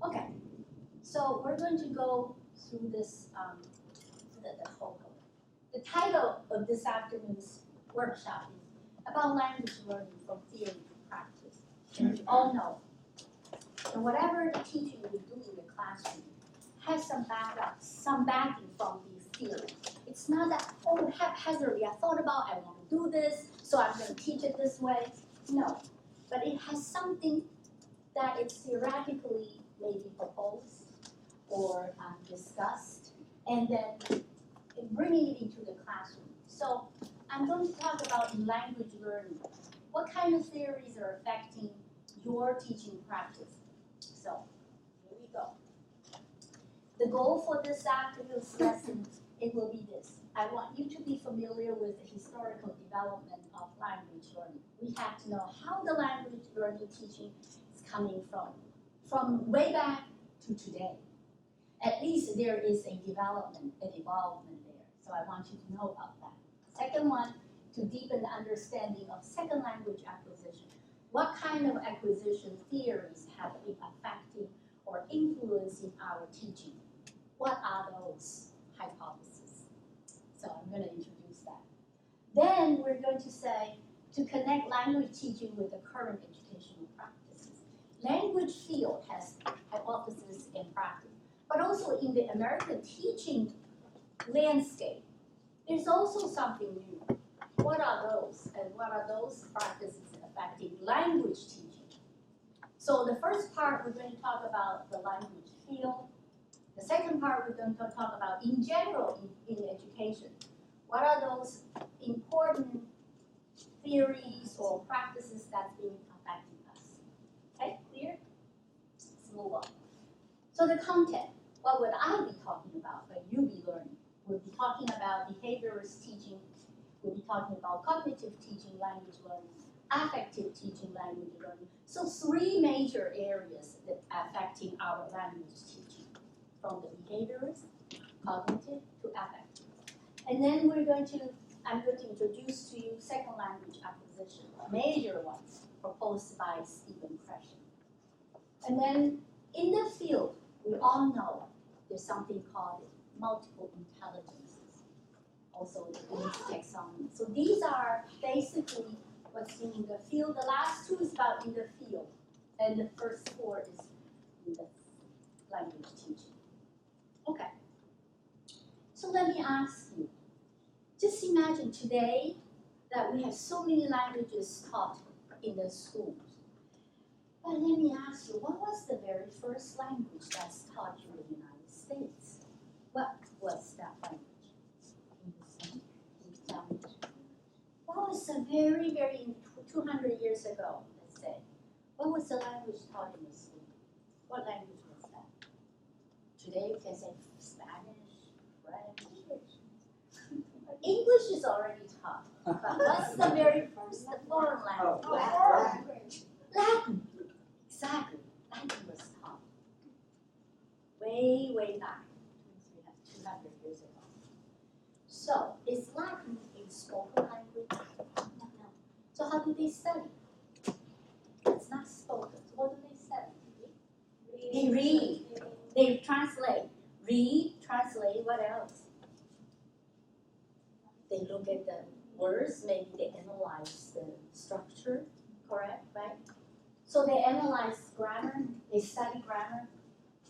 Okay, so we're going to go through this, the whole. The title of this afternoon's workshop is about language learning from theory to practice. And we all know that whatever the teaching we do in the classroom has some backing from these theories. It's not that, oh, haphazardly, I thought about, I want to do this, so I'm going to teach it this way. No, but it has something that is theoretically maybe proposed or discussed, and then bringing it into the classroom. So I'm going to talk about in language learning, what kind of theories are affecting your teaching practice. So here we go. The goal for this afternoon's lesson, it will be this. I want you to be familiar with the historical development of language learning. We have to know how the language learning teaching is coming from way back to today. At least there is a development, an evolvement there. So I want you to know about that. Second one, to deepen the understanding of second language acquisition. What kind of acquisition theories have been affecting or influencing our teaching? What are those hypotheses? So I'm going to introduce that. Then we're going to say, to connect language teaching with the current educational practices. Language field has hypotheses and practice, but also in the American teaching landscape, there's also something new. What are those? And what are those practices affecting language teaching? So the first part, we're going to talk about the language field. The second part, we're going to talk about in general in education. What are those important theories or practices that's been affecting us? Okay, clear? Let's move on. So the content, what would I be talking about, what you be learning? We'll be talking about behaviorist teaching. We'll be talking about cognitive teaching, language learning, affective teaching, language learning. So three major areas that are affecting our language teaching, from the behaviorist, cognitive, to affective. And then I'm going to introduce to you second language acquisition, major ones proposed by Stephen Krashen. And then in the field, we all know there's something called multiple intelligences, also the Bloom's taxonomy. So these are basically what's in the field. The last two is about in the field, and the first four is in the language teaching. Okay. So let me ask you, just imagine today that we have so many languages taught in the schools. But let me ask you, what was the very first language that's taught in the United States? What was that language? What was the very, very 200 years ago, let's say? What was the language taught in the school? What language was that? Today we can say Spanish, French, English is already taught. But what's the very first foreign language? Latin. Exactly. Latin was taught way, way back. 200 years ago. So, is Latin a spoken language? No. So how do they study? It's not spoken. So what do they study? They read. They translate. Read, translate, what else? They look at the words, maybe they analyze the structure, correct, right? So they analyze grammar, they study grammar,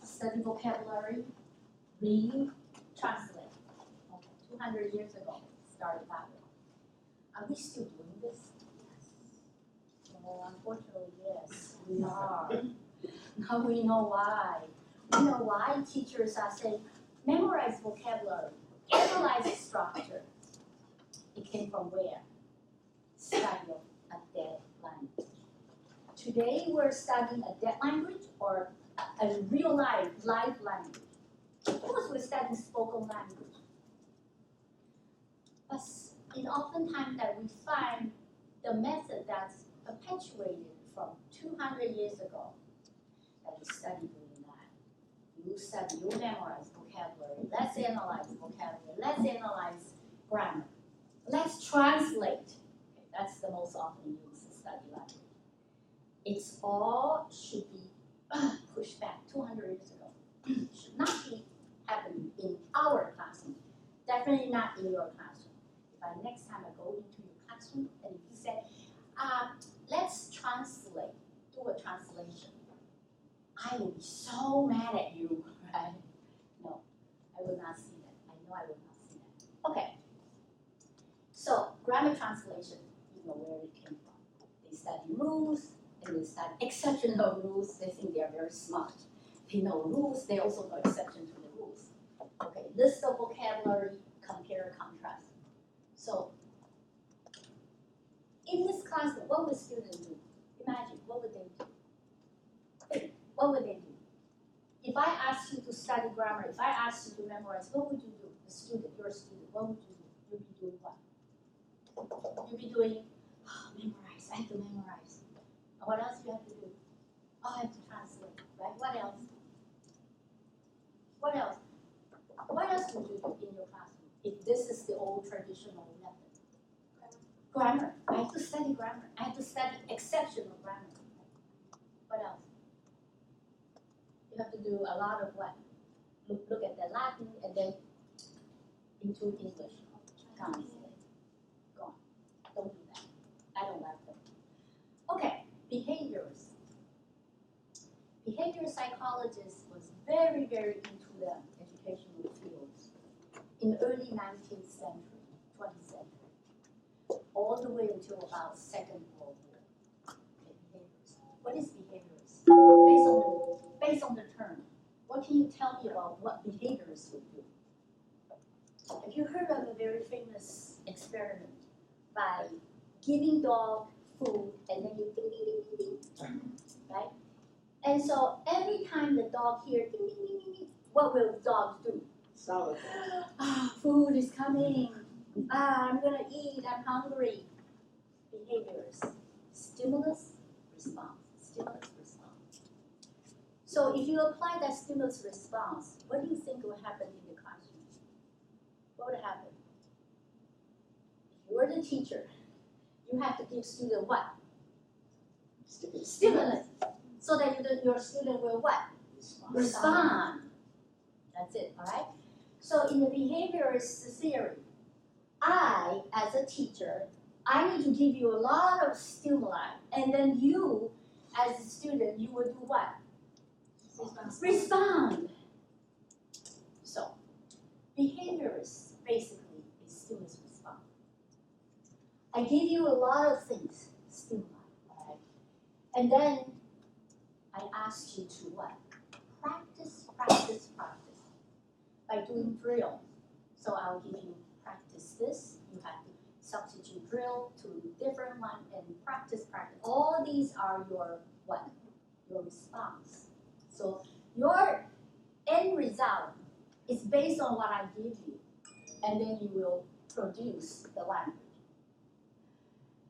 study vocabulary, read, translate. Okay, 200 years ago, started that way. Are we still doing this? Yes. Well, unfortunately, yes, we are. Now we know why. We know why teachers are saying, memorize vocabulary, analyze structure. It came from where? Study of a dead language. Today we're studying a dead language or a real live language. Of course we're studying spoken language. But oftentimes that we find the method that's perpetuated from 200 years ago, that you study doing that. You study, you memorize vocabulary. Let's analyze vocabulary. Let's analyze grammar. Let's translate. Okay, that's the most often used study language. It's all should be pushed back 200 years ago. Should not be happening in our classroom. Definitely not in your classroom. If next time I go into your classroom and if you say, let's translate, do a translation, I will be so mad at you, right? No, I will not see that. I know I will not see that. Okay. So grammar translation, you know where it came from. They study rules and they study exceptional rules. They think they are very smart. They know rules. They also know exception to the rules. Okay, list of vocabulary, compare, contrast. So in this class, what would students do? Imagine, what would they do? Think, what would they do? If I asked you to study grammar, if I asked you to memorize, what would you do? The student, your student, what would you do? You'd be doing what? You'd be doing, memorize, I have to memorize. And what else do you have to do? Oh, I have to translate, right? What else? What else? What else would you do in your classroom if this is the old traditional method? Grammar. I have to study grammar. I have to study exceptional grammar. What else? You have to do a lot of what? Look at the Latin and then into English. Translate. Go on. Don't do that. I don't like them. Okay, behaviors. Behavior psychologists was very, very into the educational fields in early 19th century, 20th century, all the way until about Second World War. Okay, behaviors. What is behaviors? Based on the term, what can you tell me about what behaviors would do? Have you heard of a very famous experiment by giving dog food and then you ding, ding, ding, ding, ding, right? And so every time the dog hears ding, ding, ding, ding, ding, what will the dog do? Salad. Food is coming. I'm gonna eat, I'm hungry. Behaviors. Stimulus, response. Stimulus, response. So if you apply that stimulus response, what do you think will happen in the classroom? What would happen? If you were the teacher, you have to give student what? Stimulus. So that your student will what? Respond. That's it, all right? So in the behaviorist theory, I, as a teacher, I need to give you a lot of stimuli, and then you, as a student, you will do what? Respond. So, behaviorist basically is stimulus response. I give you a lot of things, stimuli, all right? And then I ask you to what? Practice, practice, practice. By doing drill. So I'll give you practice this. You have to substitute drill to different one and practice, practice. All these are your what? Your response. So your end result is based on what I give you. And then you will produce the language.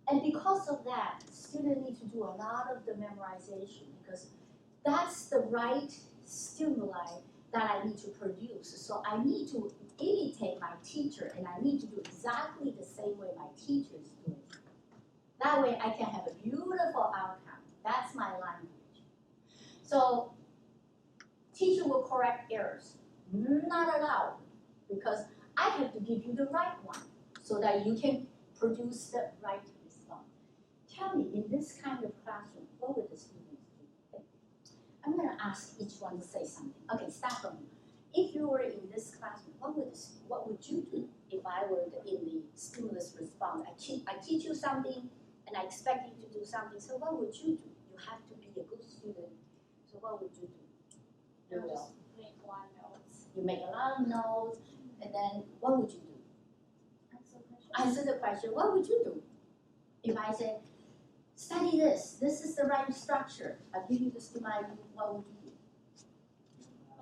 And because of that, students need to do a lot of the memorization because that's the right stimuli that I need to produce. So I need to imitate my teacher and I need to do exactly the same way my teacher is doing. That way I can have a beautiful outcome. That's my language. So teacher will correct errors. Not allowed because I have to give you the right one so that you can produce the right response. Tell me, in this kind of classroom, what would the students do? I'm going to ask each one to say something. Okay, start from you. If you were in this classroom, what would you do if I were in the stimulus response? I teach you something and I expect you to do something. So what would you do? You have to be a good student. So what would you do? You just make a lot of notes. You make a lot of notes, and then what would you do? Answer the question. What would you do? If I say, study this. This is the right structure. I give you the stimuli. What would you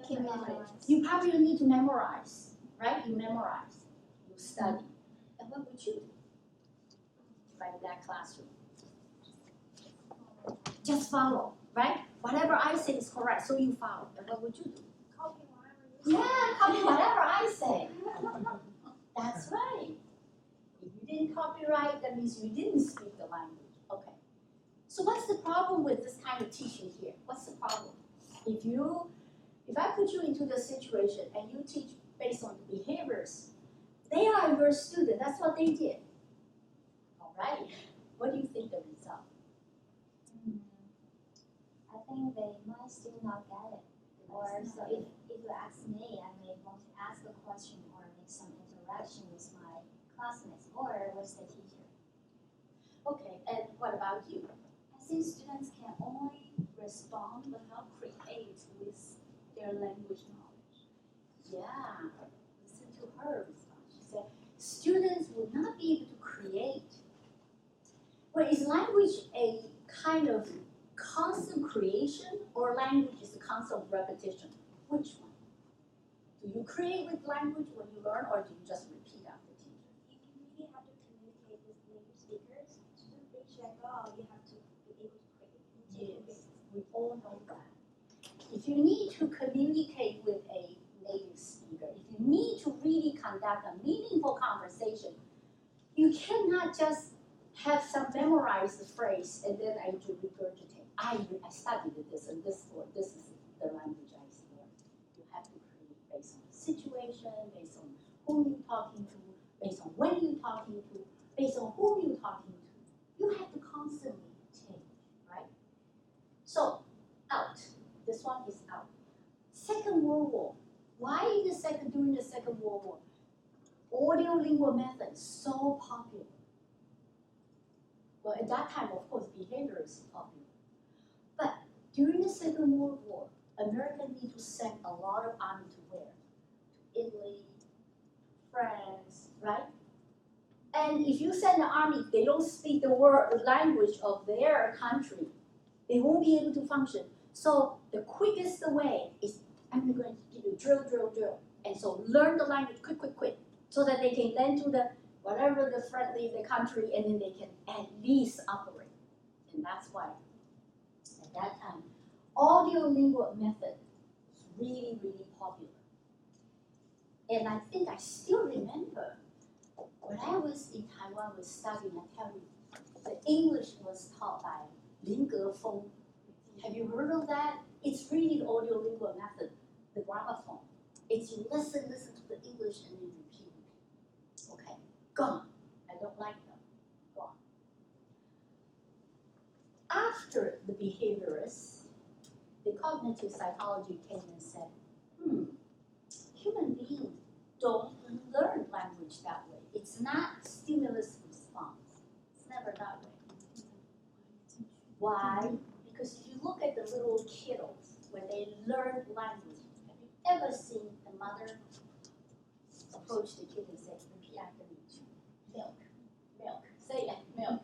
do? Memorize. You probably need to memorize, right? You memorize. You study. And what would you do? If I'm in that classroom. Just follow, right? Whatever I say is correct, so you follow. And what would you do? Copy whatever you say. Yeah, copy whatever I say. That's right. If you didn't copyright, that means you didn't speak the language. Okay. So what's the problem with this kind of teaching here? What's the problem? If I put you into the situation and you teach based on the behaviors, they are your student, that's what they did. All right, what do you think the result? I think they might still not get it. Or so if you ask me, I may want to ask a question or make some interaction with my classmates or with the teacher. Okay, and what about you? I think students can only respond but not create with their language knowledge. Yeah, listen to her response. She said, students will not be able to create. Well, is language a kind of constant creation or language is a constant repetition? Which one? Do you create with language when you learn or do you just repeat after teacher? If you really have to communicate with native speakers, students reach that goal, you have to be able to create. Yes, we all know that. If you need to communicate with a native speaker, if you need to really conduct a meaningful conversation, you cannot just have some memorized phrase and then I do regurgitate. I studied this and this word, this is the language I learned. You have to create based on the situation, based on whom you're talking to, based on when you're talking to, based on whom you're talking to. You have to constantly change, right? So, out. This one is out. Second World War. Why during the Second World War? Audio-lingual method so popular. Well, at that time, of course, behavior is popular. But during the Second World War, America needed to send a lot of army to where? To Italy, France, right? And if you send the army, they don't speak the language of their country, they won't be able to function. So the quickest way is, I'm going to give you drill. And so learn the language quick, so that they can then do the whatever the friendly the country, and then they can at least operate. And that's why at that time, audio-lingual method was really, really popular. And I think I still remember when I was in Taiwan, was studying, I tell you, the English was taught by Lin Gefeng. Have you heard of that? It's really the audio-lingual method, the gramophone. It's you listen to the English and then repeat. Okay, gone. I don't like them. Gone. After the behaviorists, the cognitive psychology came and said, human beings don't learn language that way. It's not stimulus response. It's never that way. Why? Because if you look at the little kiddos, when they learn language, have you ever seen a mother approach the kid and say, repeat after me, milk, say it, milk.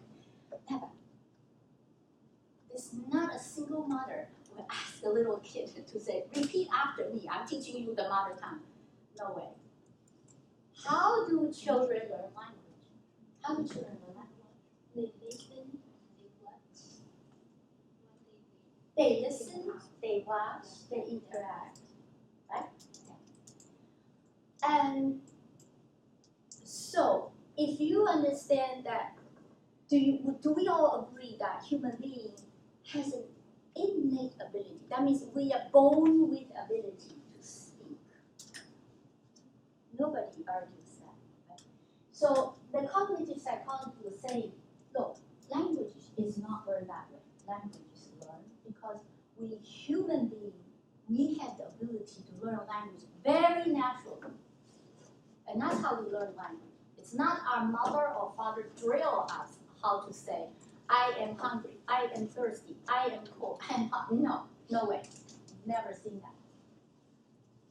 Never. There's not a single mother who will ask a little kid to say, repeat after me, I'm teaching you the mother tongue. No way. How do children learn language? How do children learn language? They listen, they watch, They listen, they watch, they interact, right? And so, if you understand that, do we all agree that human being has an innate ability? That means we are born with ability to speak. Nobody argues that, right? So the cognitive psychology will say, look, language is not learned that way. Language is learned because we human beings, we have the ability to learn language very naturally. And that's how we learn language. It's not our mother or father drill us how to say, I am hungry, I am thirsty, I am cold, I am hot. No way. Never seen that.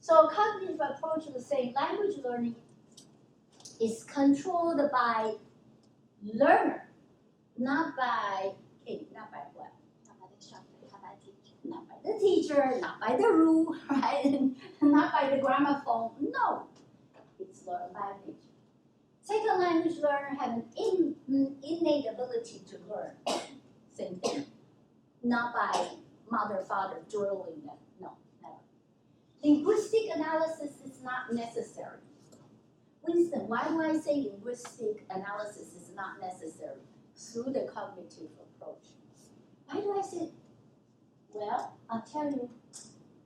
So cognitive approach will say language learning is controlled by learner, not by what? Not by the teacher, not by the rule, right? Not by the gramophone. No, it's learned by nature. Second language learner have an innate ability to learn. Same thing. Not by mother, father drilling them. No, never. Linguistic analysis is not necessary. Winston, why do I say linguistic analysis is not necessary through the cognitive approach? Why do I say, well, I'll tell you,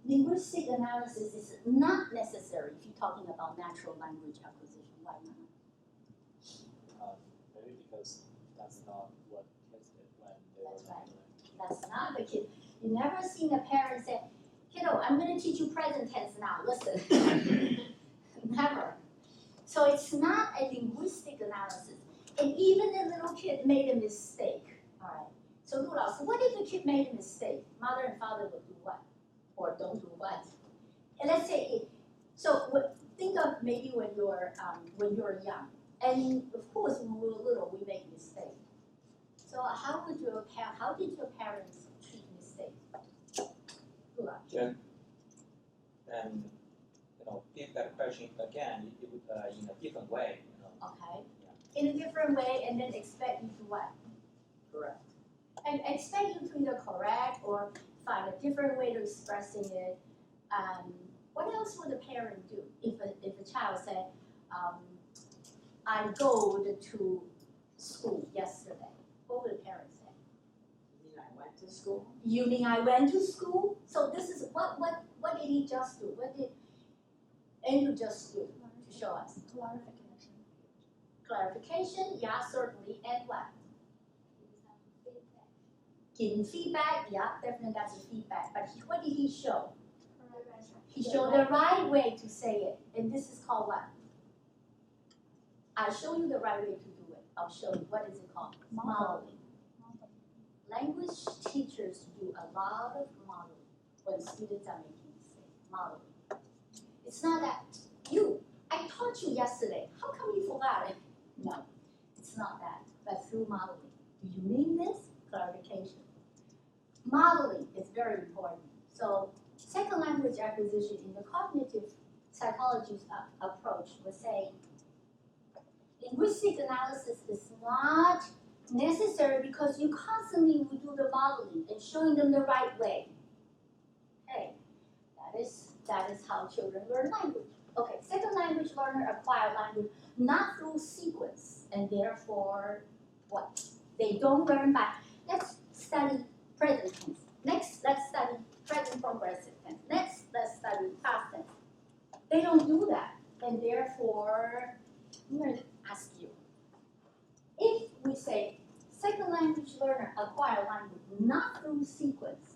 linguistic analysis is not necessary if you're talking about natural language acquisition. Why not? Maybe because that's not what kids did when they That's were right. learning. That's not the kid. You never seen a parent say, kiddo, I'm going to teach you present tense now, listen. Never. So it's not a linguistic analysis. And even the little kid made a mistake. All right. So Lu Lao said, what if the kid made a mistake? Mother and father will do what? Or don't do what? And let's say, think of maybe when you're young. And of course, when we were little, we make mistakes. So how did your parents treat mistakes? Lu Lao. Then give that question again in a different way. Okay. In a different way, and then expect you to what? Correct. And expect you to either correct or find a different way to expressing it. What else would a parent do if a child said, I go to school yesterday? What would a parent say? You mean I went to school? You mean I went to school? So this is what did he just do? What did Andrew just do to show us? Clarification. Clarification, yeah, certainly, and what? Giving feedback, yeah, definitely that's a feedback. But what did he show? He showed the right way to say it, and this is called what? I'll show you the right way to do it. I'll show you. What is it called? Modeling. Language teachers do a lot of modeling when students are making mistakes. Modeling. It's not that I taught you yesterday. How come you forgot it? No, it's not that, but through modeling. Do you mean this? Clarification. Modeling is very important. So second language acquisition in the cognitive psychology approach would say linguistic analysis is not necessary because you constantly will do the modeling and showing them the right way. Okay, that is how children learn language. Okay, second language learner acquire language not through sequence, and therefore what? They don't learn by, let's study present tense. Next, let's study present progressive tense. Next, let's study past tense. They don't do that, and therefore, I'm going to ask you, if we say second language learner acquire language not through sequence,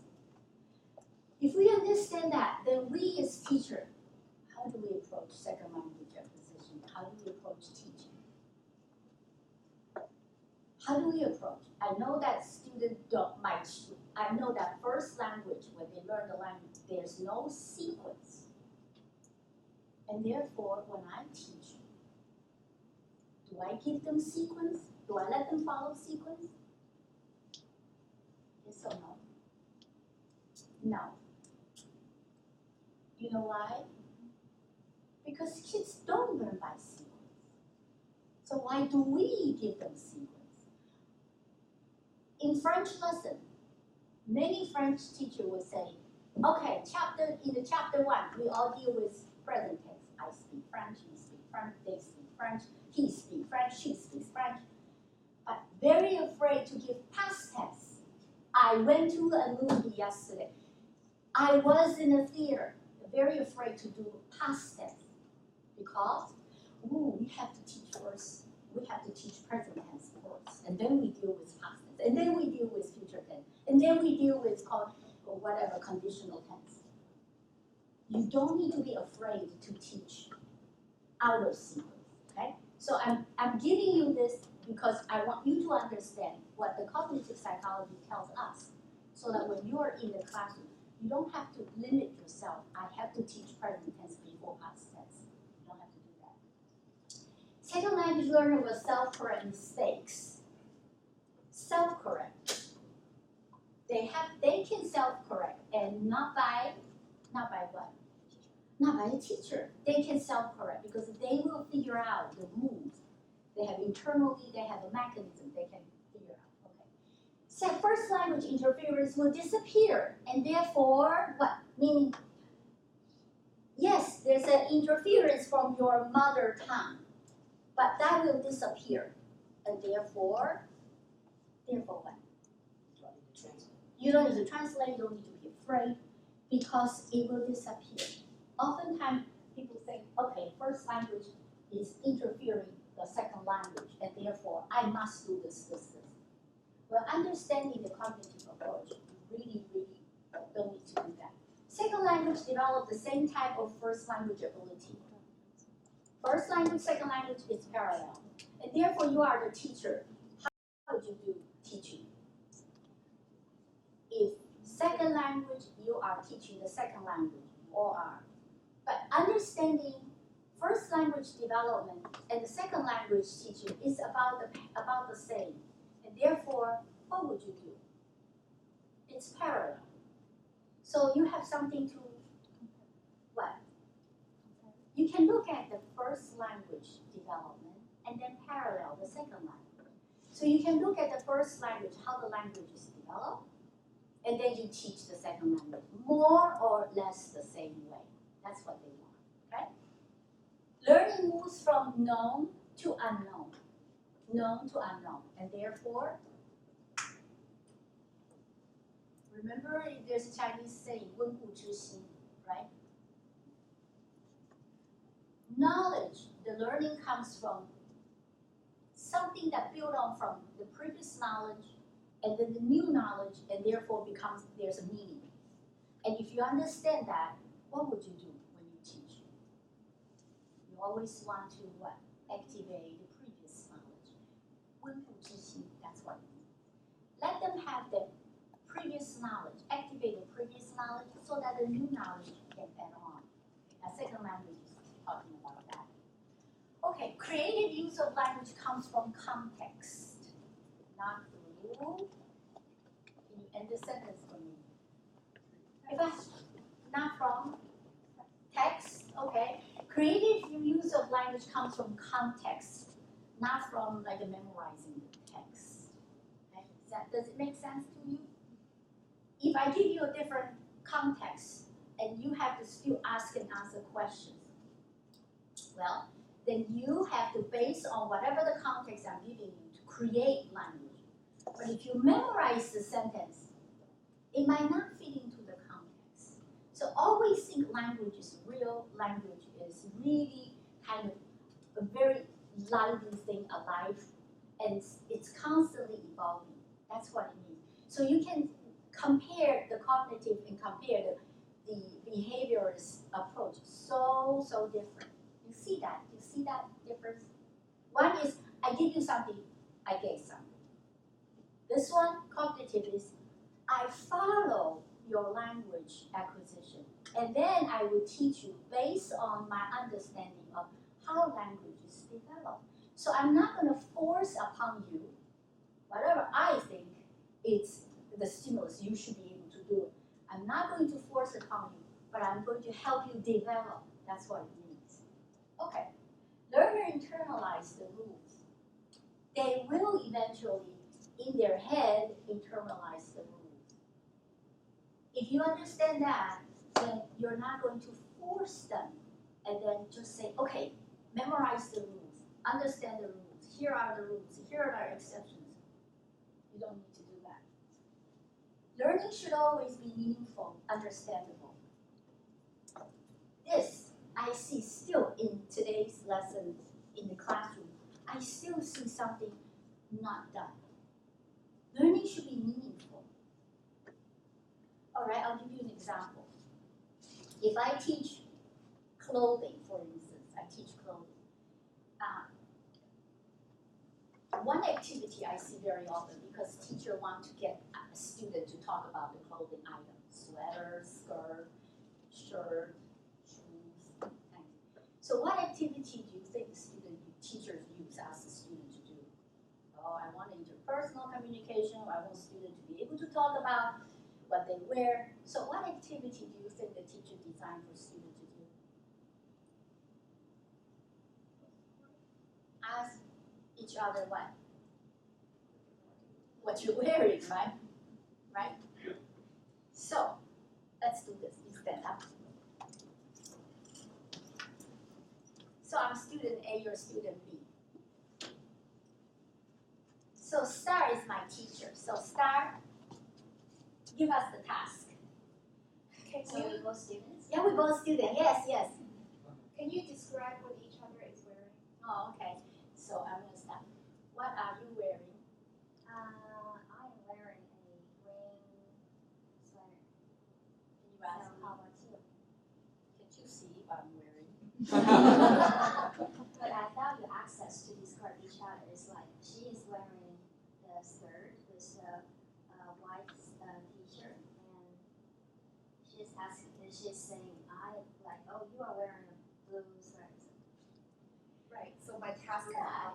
if we understand that, then we as teacher, how do we approach second language acquisition? How do we approach teaching? How do we approach? I know that students I know that first language, when they learn the language, there's no sequence. And therefore, when I teach, do I give them sequence? Do I let them follow sequence? Yes or no? No. You know why? Because kids don't learn by sequence. So why do we give them sequence? In French lesson, many French teachers will say, okay, in the chapter 1, we all deal with present tense. I speak French, you speak French, they speak French, he speaks French, she speaks French. But very afraid to give past tense. I went to a movie yesterday. I was in a theater. Very afraid to do past tense. Because, we have to teach first. We have to teach present tense first. And then we deal with past tense. And then we deal with future tense. And then we deal with whatever conditional tense. You don't need to be afraid to teach out of sequence, okay? So I'm giving you this because I want you to understand what the cognitive psychology tells us, so that when you are in the classroom, you don't have to limit yourself. I have to teach present tense before past tense. You don't have to do that. Second language learner will self-correct mistakes. Self-correct. They can self-correct, and not by what? Not by a teacher. They can self-correct because they will figure out the rules. They have a mechanism they can figure out. Okay. So first language interference will disappear, and therefore what? Meaning, yes, there's an interference from your mother tongue, but that will disappear, and therefore what? Do I need to translate? You don't need to translate, you don't need to be afraid. because it will disappear. Oftentimes, people think, okay, first language is interfering the second language, and therefore I must do this. Well, understanding the cognitive approach, you really don't need to do that. Second language develop the same type of first language ability. First language, second language is parallel. And therefore you are the teacher. How would you do teaching? If second language, you are teaching the second language, all are. But understanding first language development and the second language teaching is about the same. And therefore, what would you do? It's parallel. So you have something to what? You can look at the first language development and then parallel the second language. So you can look at the first language, how the language is developed, and then you teach the second language more or less the same way. That's what they want, okay? Learning moves from known to unknown, and therefore, remember there's a Chinese saying, 温故知新, right? Knowledge, the learning comes from something that built on from the previous knowledge and then the new knowledge, and therefore there's a meaning. And if you understand that, what would you do when you teach? You always want to what? Activate the previous knowledge. 温故知新, that's what it means. Let them have the previous knowledge, activate the previous knowledge so that the new knowledge can add on. A second language is talking about that. Okay, creative use of language comes from context, not through. Can you end the sentence for me? If I, not from text, okay. Creative use of language comes from context, not from like memorizing the text. Okay? Does it make sense to you? If I give you a different context and you have to still ask and answer questions, well, then you have to base on whatever the context I'm giving you to create language. But if you memorize the sentence, it might not fit into the context. So always think language is real, language is really kind of a very lively thing, alive, and it's constantly evolving. That's what it means. So you can compare the cognitive and compare the behaviorist approach. So different. You see that? You see that difference? One is I give you something, I get something. This one, cognitive, is I follow your language acquisition, and then I will teach you based on my understanding of how language is developed. So I'm not going to force upon you whatever I think it's the stimulus you should be able to do it. I'm not going to force upon you, but I'm going to help you develop. That's what it means. Okay. Learner internalize the rules. They will eventually, in their head, internalize the rules. If you understand that, then you're not going to force them and then just say, okay, memorize the rules, understand the rules, here are the rules, here are exceptions. You don't need to do that. Learning should always be meaningful, understandable. This I see still in today's lesson in the classroom. I still see something not done. Learning should be meaningful. All right, I'll give you an example. If I teach clothing, for instance, I teach clothing. One activity I see very often, because teachers want to get a student to talk about the clothing items, sweater, skirt, shirt, shoes. So what activity do you think teachers use, ask the student to do? Oh, I want interpersonal communication, or I want students to be able to talk about what they wear. So what activity do you think the teacher designed for students to do? Ask each other what? What you're wearing, right? Right? So, let's do this. You stand up. So I'm student A, you're student B. So Star is my teacher. So Star, give us the task. Can So you we're both students. Yeah, we're both students, yes. can you describe what each other is wearing? Oh, okay. So I'm gonna start. What are you wearing? I am wearing a green sweater. Can you So ask me? how about you? Can you see what I'm wearing? But I thought the access to describe each other is like she is wearing the skirt with a white t-shirt, and she's saying oh, you are wearing a blue sweater. Right. So my task is Yeah.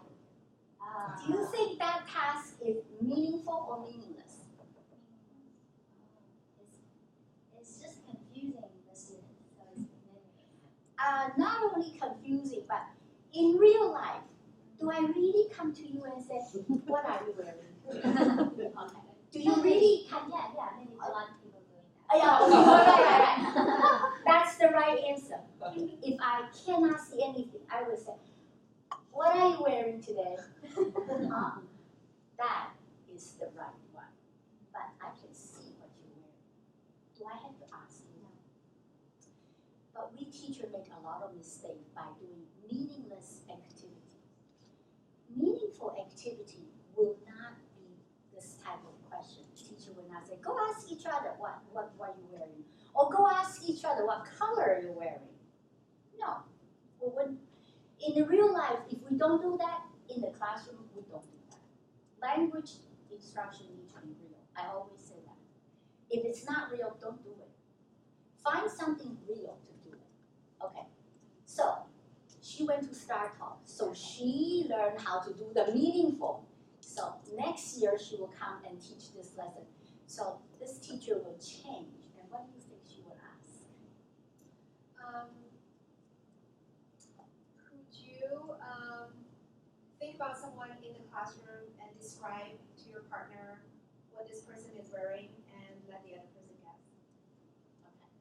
Uh, Do you think that task is meaningful or meaningless? it's just confusing the students, so it's meaningless. Not only confusing, but in real life, do I really come to you and say, what are you wearing? Okay. Do you really come? Yeah, maybe a lot of people doing that. Yeah, okay, right. That's the right answer. If I cannot see anything, I would say, what are you wearing today? That is the right one. But I can see what you're wearing. Do I have to ask you? No. But we teachers make a lot of mistakes by doing meaningless activity. Meaningful activity will not be this type of question. Teacher will not say, go ask each other what are you wearing? Or go ask each other what color you're wearing. No. In the real life, if we don't do that, in the classroom, we don't do that. Language instruction needs to be real. I always say that. If it's not real, don't do it. Find something real to do it. Okay. So, she went to StarTalk. So she learned how to do the meaningful. So next year, she will come and teach this lesson. So this teacher will change. And what do you think she will ask? Could you think about someone in the classroom and describe to your partner what this person is wearing and let the other person guess? Okay.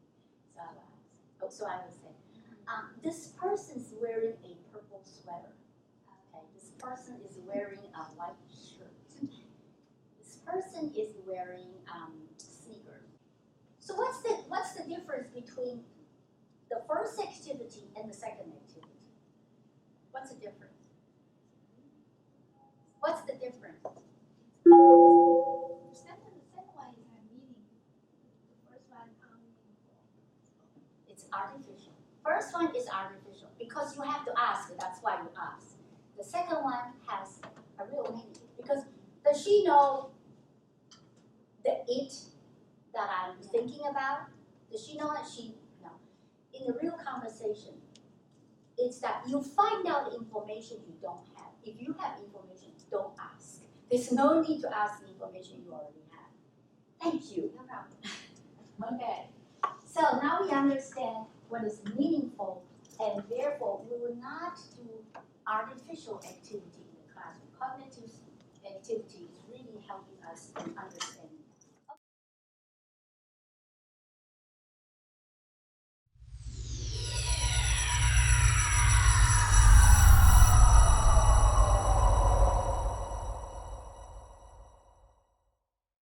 So I will ask. Oh, so I will say, this person's wearing a purple sweater. Okay. This person is wearing a white shirt. This person is wearing sneakers. So what's the difference between the first activity and the second activity? What's the difference? What's the difference? The second one is meaning. The first one meaningful. It's artificial. First one is artificial because you have to ask. That's why you ask. The second one has a real meaning because does she know the it that I'm thinking about? Does she know that no? In the real conversation, it's that you find out information you don't have. If you have information, don't ask. There's no need to ask the information you already have. Thank you. No problem. Okay. So now we understand what is meaningful, and therefore we will not do artificial activity in the classroom. Cognitive activity is really helping us in understanding